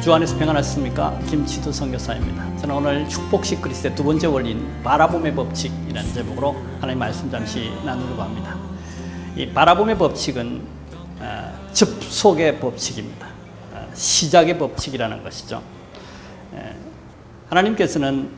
주 안에서 평안하셨습니까? 김치두 선교사입니다. 저는 오늘 축복식 그리스도의 두 번째 원리인 바라봄의 법칙이라는 제목으로 하나님 말씀 잠시 나누려고 합니다. 이 바라봄의 법칙은 접속의 법칙입니다. 시작의 법칙이라는 것이죠. 하나님께서는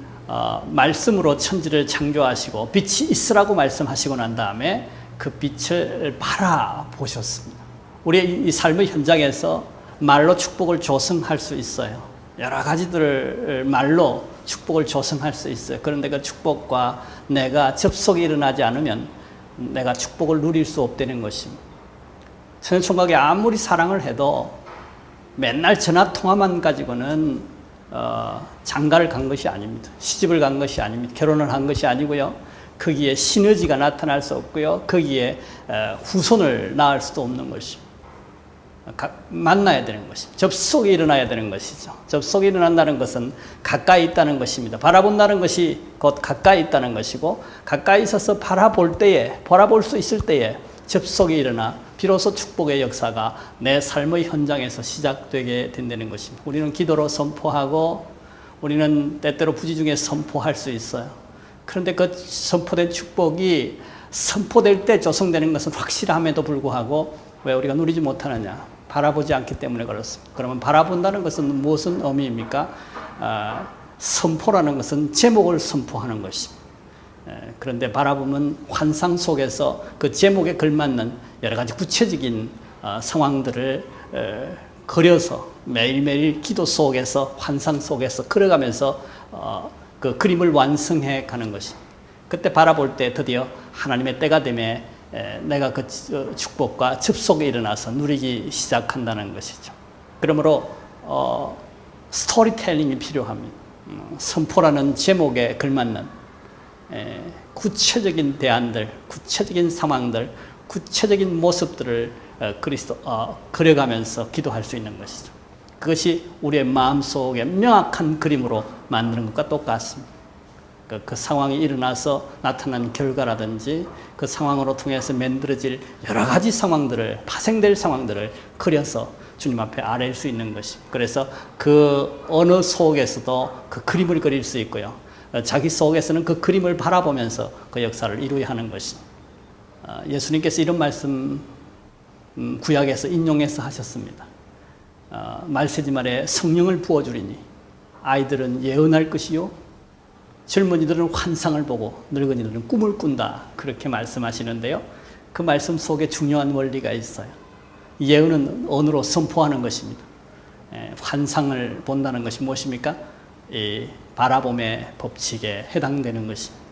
말씀으로 천지를 창조하시고 빛이 있으라고 말씀하시고 난 다음에 그 빛을 바라보셨습니다. 우리의 이 삶의 현장에서 말로 축복을 조성할 수 있어요. 여러 가지들을 말로 축복을 조성할 수 있어요. 그런데 그 축복과 내가 접속이 일어나지 않으면 내가 축복을 누릴 수 없다는 것입니다. 천연총각이 아무리 사랑을 해도 맨날 전화 통화만 가지고는 장가를 간 것이 아닙니다. 시집을 간 것이 아닙니다. 결혼을 한 것이 아니고요. 거기에 시너지가 나타날 수 없고요. 거기에 후손을 낳을 수도 없는 것입니다. 만나야 되는 것입니다. 접속이 일어나야 되는 것이죠. 접속이 일어난다는 것은 가까이 있다는 것입니다. 바라본다는 것이 곧 가까이 있다는 것이고, 가까이 있어서 바라볼 수 있을 때에 접속이 일어나 비로소 축복의 역사가 내 삶의 현장에서 시작되게 된다는 것입니다. 우리는 기도로 선포하고, 우리는 때때로 부지 중에 선포할 수 있어요. 그런데 그 선포된 축복이 선포될 때 조성되는 것은 확실함에도 불구하고 왜 우리가 누리지 못하느냐? 바라보지 않기 때문에 그렇습니다. 그러면 바라본다는 것은 무슨 의미입니까? 선포라는 것은 제목을 선포하는 것입니다. 그런데 바라보면 환상 속에서 그 제목에 걸맞는 여러 가지 구체적인 상황들을 그려서 매일매일 기도 속에서, 환상 속에서 걸어가면서 그 그림을 완성해 가는 것입니다. 그때 바라볼 때 드디어 하나님의 때가 되매 내가 그 축복과 접속이 일어나서 누리기 시작한다는 것이죠. 그러므로 스토리텔링이 필요합니다. 선포라는 제목에 걸맞는 구체적인 대안들, 구체적인 상황들, 구체적인 모습들을 그려가면서 기도할 수 있는 것이죠. 그것이 우리의 마음속에 명확한 그림으로 만드는 것과 똑같습니다. 그 상황이 일어나서 나타난 결과라든지 그 상황으로 통해서 만들어질 여러 가지 상황들을, 파생될 상황들을 그려서 주님 앞에 아뢰일 수 있는 것입니다. 그래서 그 어느 속에서도 그 그림을 그릴 수 있고요. 자기 속에서는 그 그림을 바라보면서 그 역사를 이루어야 하는 것입니다. 예수님께서 이런 말씀 구약에서 인용해서 하셨습니다. 말세지 말에 성령을 부어주리니 아이들은 예언할 것이요 젊은이들은 환상을 보고 늙은이들은 꿈을 꾼다, 그렇게 말씀하시는데요. 그 말씀 속에 중요한 원리가 있어요. 예언은 언어로 선포하는 것입니다. 환상을 본다는 것이 무엇입니까? 이 바라봄의 법칙에 해당되는 것입니다.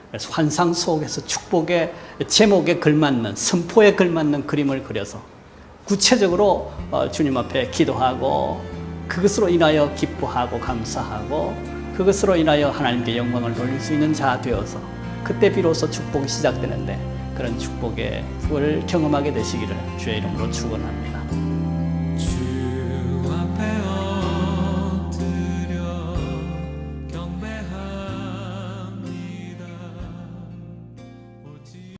그래서 환상 속에서 축복의 제목에 걸맞는, 선포에 걸맞는 그림을 그려서 구체적으로 주님 앞에 기도하고, 그것으로 인하여 기뻐하고 감사하고, 그것으로 인하여 하나님께 영광을 돌릴 수 있는 자 되어서 그때 비로소 축복이 시작되는데, 그런 축복의福을 경험하게 되시기를 주의 이름으로 축원합니다.